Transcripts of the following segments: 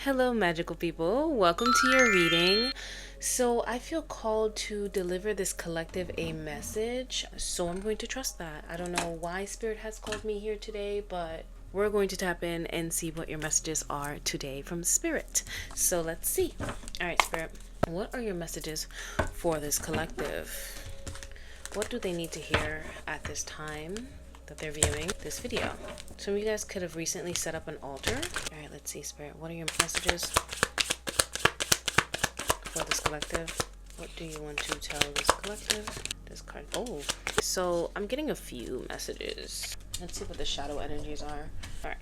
Hello, magical people. Welcome to your reading. So, I feel called to deliver this collective a message, so I'm going to trust that. I don't know why Spirit has called me here today, but we're going to tap in and see what your messages are today from Spirit. So, let's see. All right, Spirit, what are your messages for this collective? What do they need to hear at this time that they're viewing this video? Some of you guys could have recently set up an altar. All right, let's see, Spirit. What are your messages for this collective? What do you want to tell this collective? This card. Oh, so I'm getting a few messages. Let's see what the shadow energies are. All right.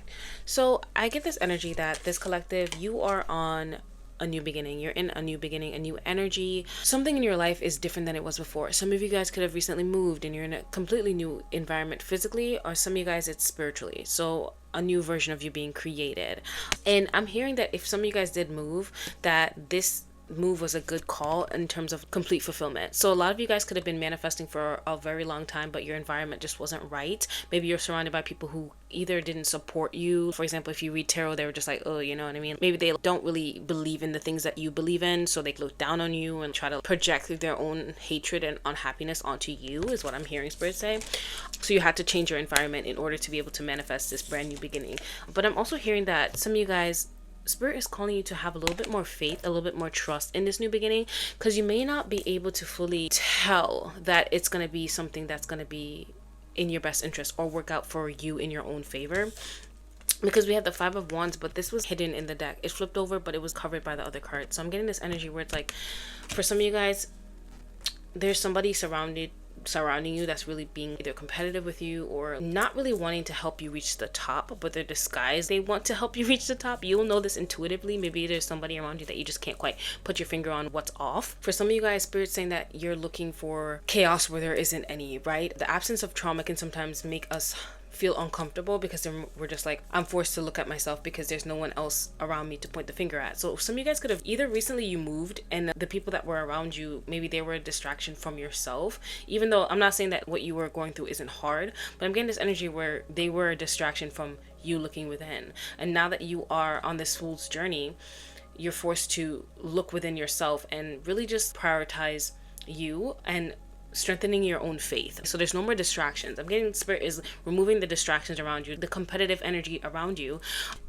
So I get this energy that this collective, you are on a new beginning. You're in a new beginning, a new energy. Something in your life is different than it was before. Some of you guys could have recently moved and you're in a completely new environment physically, or some of you guys it's spiritually. So a new version of you being created. And I'm hearing that if some of you guys did move, that this move was a good call in terms of complete fulfillment. So a lot of you guys could have been manifesting for a very long time, but your environment just wasn't right. Maybe you're surrounded by people who either didn't support you. For example, if you read tarot, they were just like, oh, you know what I mean? Maybe they don't really believe in the things that you believe in, so they look down on you and try to project their own hatred and unhappiness onto you, is what I'm hearing Spirit say. So you had to change your environment in order to be able to manifest this brand new beginning. But I'm also hearing that some of you guys, Spirit is calling you to have a little bit more faith, a little bit more trust in this new beginning, because you may not be able to fully tell that it's going to be something that's going to be in your best interest or work out for you in your own favor. Because we had the Five of Wands, but this was hidden in the deck. It flipped over, but it was covered by the other card. So I'm getting this energy where it's like, for some of you guys, there's somebody surrounding you that's really being either competitive with you or not really wanting to help you reach the top, but they're disguised. They want to help you reach the top. You'll know this intuitively. Maybe there's somebody around you that you just can't quite put your finger on what's off. For some of you guys, Spirit's saying that you're looking for chaos where there isn't any, right? The absence of trauma can sometimes make us feel uncomfortable because then we're just like, I'm forced to look at myself because there's no one else around me to point the finger at. So some of you guys could have either recently you moved and the people that were around you, maybe they were a distraction from yourself, even though I'm not saying that what you were going through isn't hard, but I'm getting this energy where they were a distraction from you looking within. And now that you are on this fool's journey, you're forced to look within yourself and really just prioritize you and strengthening your own faith. So there's no more distractions. I'm getting Spirit is removing the distractions around you, the competitive energy around you.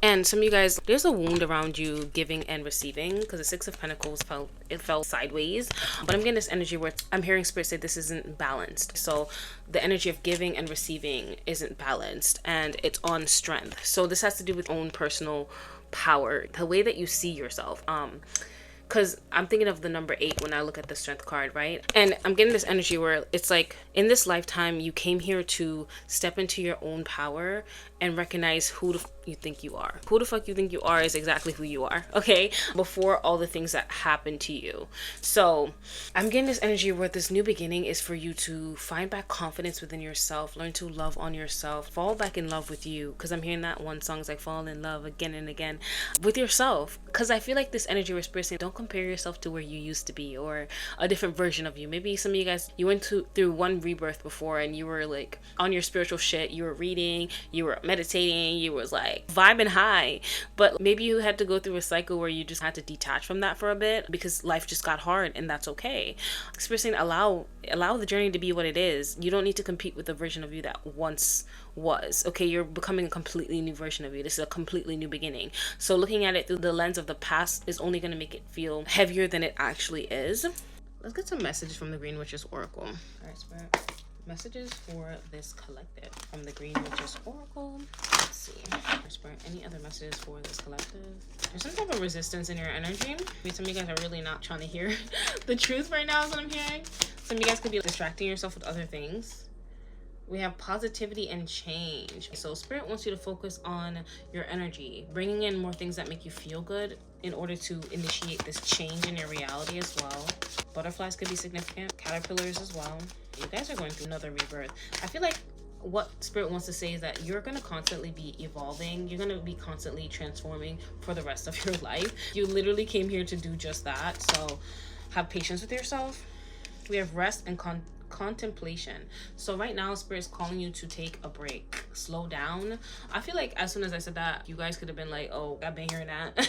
And some of you guys, there's a wound around you giving and receiving, because the Six of Pentacles fell sideways. But I'm getting this energy where I'm hearing Spirit say this isn't balanced. So the energy of giving and receiving isn't balanced and it's on strength. So this has to do with own personal power, the way that you see yourself. Because I'm thinking of the number 8 when I look at the strength card, right? And I'm getting this energy where it's like, in this lifetime, you came here to step into your own power and recognize who you think you are. Who the fuck you think you are is exactly who you are, okay? Before all the things that happen to you. So I'm getting this energy where this new beginning is for you to find back confidence within yourself, learn to love on yourself, fall back in love with you. Because I'm hearing that one song is like, fall in love again and again with yourself. Because I feel like this energy where Spirit saying, don't compare yourself to where you used to be or a different version of you. Maybe some of you guys, you went through one rebirth before and you were like on your spiritual shit, you were reading, you were meditating, you was like vibing high, but maybe you had to go through a cycle where you just had to detach from that for a bit because life just got hard, and that's okay. Spirit saying allow the journey to be what it is. You don't need to compete with the version of you that once was. Okay, you're becoming a completely new version of you. This is a completely new beginning. So looking at it through the lens of the past is only going to make it feel heavier than it actually is. Let's get some messages from the Green Witch's Oracle. All right, Spirit. Messages for this collective from the Green Witch's Oracle. Let's see. Spirit, any other messages for this collective? There's some type of resistance in your energy. Maybe some of you guys are really not trying to hear the truth right now is what I'm hearing. Some of you guys could be distracting yourself with other things. We have positivity and change. So Spirit wants you to focus on your energy, bringing in more things that make you feel good in order to initiate this change in your reality as well. Butterflies could be significant, caterpillars as well. You guys are going through another rebirth. I feel like what Spirit wants to say is that you're going to constantly be evolving. You're going to be constantly transforming for the rest of your life. You literally came here to do just that. So have patience with yourself. We have rest and contemplation. So right now Spirit is calling you to take a break, slow down. I feel like as soon as I said that, you guys could have been like, oh, I've been hearing that.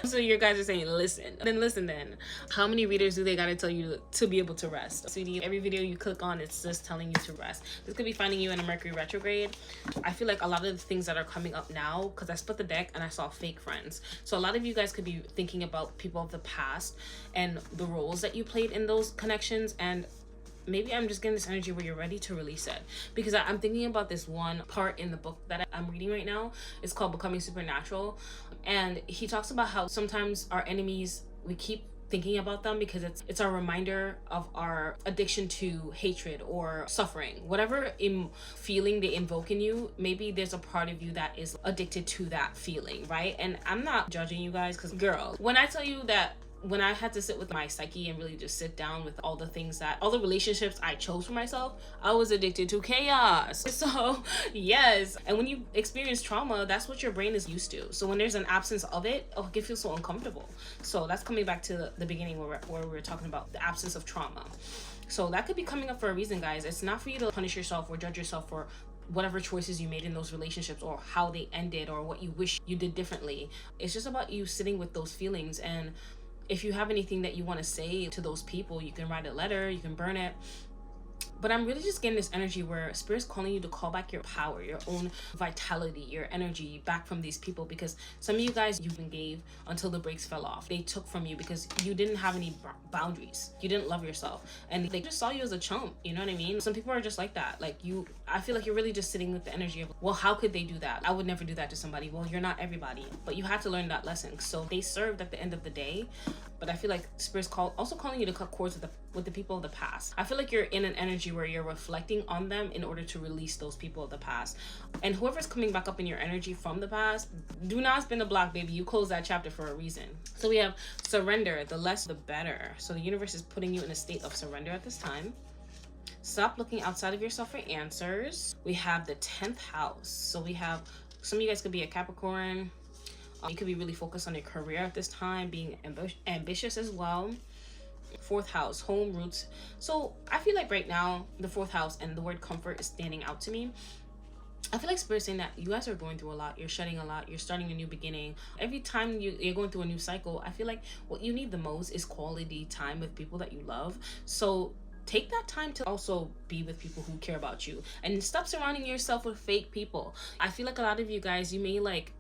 So So your guys are saying, listen. Then listen then. How many readers do they gotta tell you to be able to rest? Sweetie, every video you click on, it's just telling you to rest. This could be finding you in a Mercury retrograde. I feel like a lot of the things that are coming up now, because I split the deck and I saw fake friends. So a lot of you guys could be thinking about people of the past and the roles that you played in those connections, and maybe I'm just getting this energy where you're ready to release it, because I'm thinking about this one part in the book that I'm reading right now. It's called Becoming Supernatural, and he talks about how sometimes our enemies, we keep thinking about them because it's a reminder of our addiction to hatred or suffering, whatever feeling they invoke in you. Maybe there's a part of you that is addicted to that feeling, right? And I'm not judging you guys, because girl, when I tell you that when I had to sit with my psyche and really just sit down with all the things that, all the relationships I chose for myself, I was addicted to chaos. So yes, and when you experience trauma, that's what your brain is used to. So when there's an absence of it, oh, it feels so uncomfortable. So that's coming back to the beginning where we're talking about the absence of trauma. So that could be coming up for a reason, guys. It's not for you to punish yourself or judge yourself for whatever choices you made in those relationships or how they ended or what you wish you did differently. It's just about you sitting with those feelings, and if you have anything that you want to say to those people, you can write a letter, you can burn it. But I'm really just getting this energy where Spirit's calling you to call back your power, your own vitality, your energy back from these people, because some of you guys, you even gave until the brakes fell off. They took from you because you didn't have any boundaries. You didn't love yourself, and they just saw you as a chump. You know what I mean? Some people are just like that. Like you, I feel like you're really just sitting with the energy of, well, how could they do that? I would never do that to somebody. Well, you're not everybody, but you had to learn that lesson. So they served at the end of the day. But I feel like Spirit's also calling you to cut cords with the people of the past. I feel like you're in an energy where you're reflecting on them in order to release those people of the past. And whoever's coming back up in your energy from the past, do not spin the block, baby. You close that chapter for a reason. So we have surrender, the less the better. So the universe is putting you in a state of surrender at this time. Stop looking outside of yourself for answers. We have the 10th house. So we have, some of you guys could be a Capricorn. You could be really focused on your career at this time, being ambitious as well. 4th house, home, roots. So I feel like right now, the 4th house and the word comfort is standing out to me. I feel like Spirit's saying that you guys are going through a lot. You're shedding a lot. You're starting a new beginning. Every time you're going through a new cycle, I feel like what you need the most is quality time with people that you love. So take that time to also be with people who care about you, and stop surrounding yourself with fake people. I feel like a lot of you guys, you may like,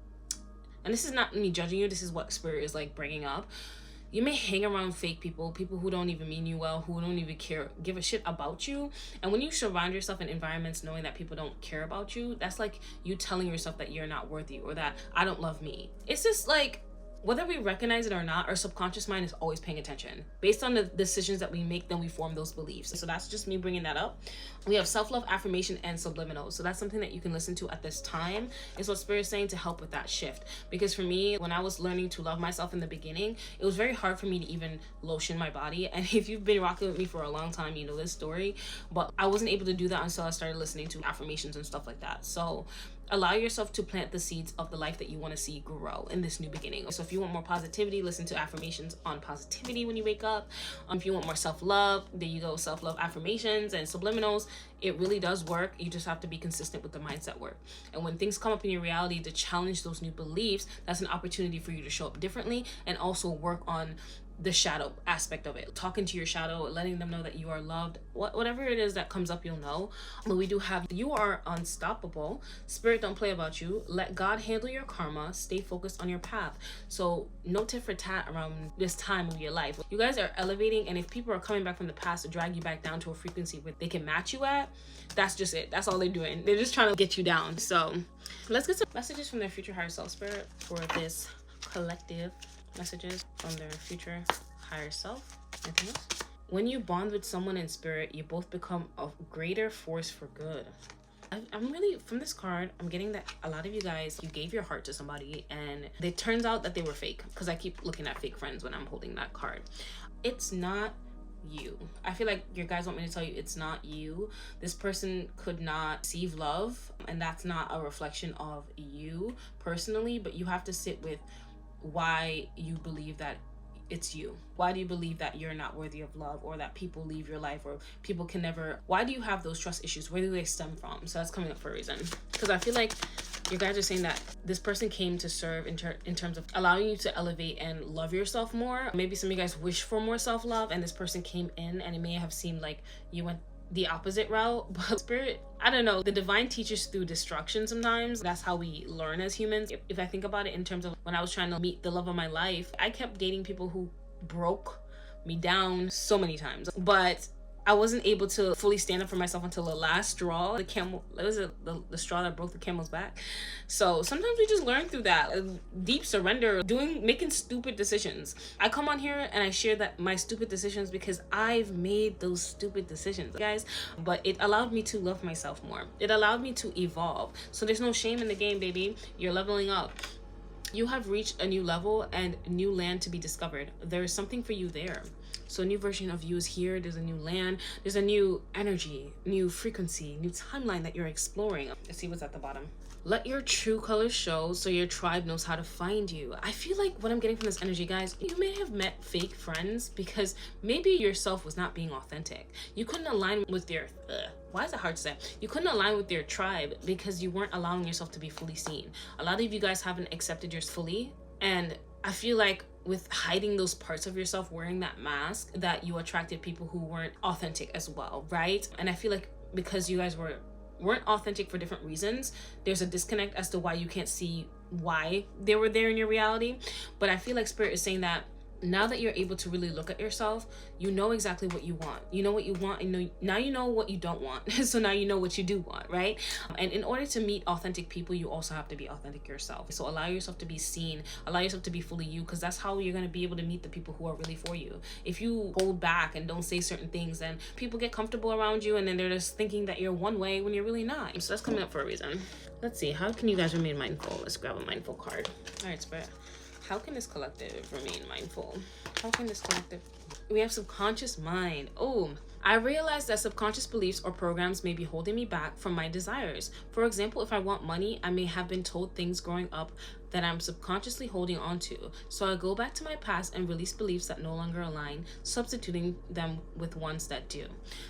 and this is not me judging you, this is what Spirit is like bringing up. You may hang around fake people who don't even mean you well, who don't even give a shit about you. And when you surround yourself in environments knowing that people don't care about you, that's like you telling yourself that you're not worthy, or that I don't love me. It's just like, whether we recognize it or not, our subconscious mind is always paying attention. Based on the decisions that we make, then we form those beliefs. So that's just me bringing that up. We have self-love, affirmation, and subliminals. So that's something that you can listen to at this time. Is what Spirit is saying to help with that shift. Because for me, when I was learning to love myself in the beginning, it was very hard for me to even lotion my body. And if you've been rocking with me for a long time, you know this story. But I wasn't able to do that until I started listening to affirmations and stuff like that. So allow yourself to plant the seeds of the life that you want to see grow in this new beginning. So if you want more positivity, listen to affirmations on positivity when you wake up. If you want more self-love, there you go, self-love affirmations and subliminals. It really does work. You just have to be consistent with the mindset work. And when things come up in your reality to challenge those new beliefs, that's an opportunity for you to show up differently and also work on the shadow aspect of it. Talking to your shadow, letting them know that you are loved. Whatever it is that comes up, you'll know. But we do have, you are unstoppable. Spirit don't play about you. Let God handle your karma. Stay focused on your path. So no tit for tat around this time of your life. You guys are elevating, and if people are coming back from the past to drag you back down to a frequency where they can match you at, that's just it. That's all they're doing. They're just trying to get you down. So let's get some messages from their future higher self, Spirit, for this collective. Messages from their future higher self. Anything else? When you bond with someone in spirit, you both become a greater force for good. I'm really, from this card, I'm getting that a lot of you guys, you gave your heart to somebody and it turns out that they were fake, because I keep looking at fake friends when I'm holding that card. It's not you. I feel like your guys want me to tell you it's not you. This person could not receive love, and that's not a reflection of you personally, but you have to sit with why you believe that it's you. Why do you believe that you're not worthy of love, or that people leave your life, or people can never, why do you have those trust issues? Where do they stem from? So that's coming up for a reason, because I feel like You guys are saying that this person came to serve in terms of allowing you to elevate and love yourself more. Maybe some of you guys wish for more self-love, and this person came in and it may have seemed like you went the opposite route. But spirit, I don't know, the divine teaches through destruction sometimes. That's how we learn as humans. If I think about it in terms of when I was trying to meet the love of my life, I kept dating people who broke me down so many times, but I wasn't able to fully stand up for myself until the last straw. The straw that broke the camel's back. So sometimes we just learn through that. Deep surrender, making stupid decisions. I come on here and I share that my stupid decisions because I've made those stupid decisions, guys. But it allowed me to love myself more. It allowed me to evolve. So there's no shame in the game, baby. You're leveling up. You have reached a new level and new land to be discovered. There is something for you there. So a new version of you is here. There's a new land. There's a new energy, new frequency, new timeline that you're exploring. Let's see what's at the bottom. Let your true colors show so your tribe knows how to find you. I feel like what I'm getting from this energy, guys, you may have met fake friends because maybe yourself was not being authentic. You couldn't align with your, why is it hard to say? You couldn't align with your tribe because you weren't allowing yourself to be fully seen. A lot of you guys haven't accepted yours fully. And I feel like with hiding those parts of yourself, wearing that mask, that you attracted people who weren't authentic as well, right? And I feel like because you guys weren't authentic for different reasons, there's a disconnect as to why you can't see why they were there in your reality. But I feel like spirit is saying that now that you're able to really look at yourself, you know exactly what you want. You know what you want, and now you know what you don't want. So now you know what you do want, right? And in order to meet authentic people, you also have to be authentic yourself. So allow yourself to be seen, allow yourself to be fully you, because that's how you're going to be able to meet the people who are really for you. If you hold back and don't say certain things, then people get comfortable around you, and then they're just thinking that you're one way when you're really not. So that's coming up for a reason. Let's see, how can you guys remain mindful? Let's grab a mindful card. All right, spirit. How can this collective remain mindful? How can this collective... We have subconscious mind. Oh, I realize that subconscious beliefs or programs may be holding me back from my desires. For example, if I want money, I may have been told things growing up that I'm subconsciously holding on to. So I go back to my past and release beliefs that no longer align, substituting them with ones that do.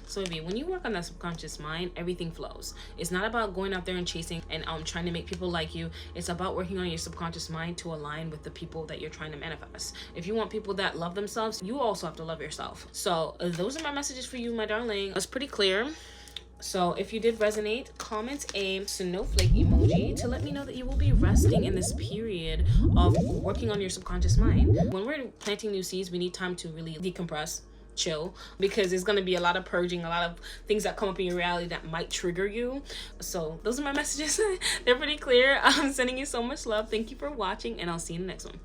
So maybe when you work on that subconscious mind, everything flows. It's not about going out there and chasing and trying to make people like you. It's about working on your subconscious mind to align with the people that you're trying to manifest. If you want people that love themselves, you also have to love yourself. So those are my messages for you, my darling. That's pretty clear. So if you did resonate, comment a snowflake emoji to let me know that you will be resting in this period of working on your subconscious mind. When we're planting new seeds, we need time to really decompress, chill, because there's going to be a lot of purging, a lot of things that come up in your reality that might trigger you. So those are my messages. They're pretty clear. I'm sending you so much love. Thank you for watching, and I'll see you in the next one.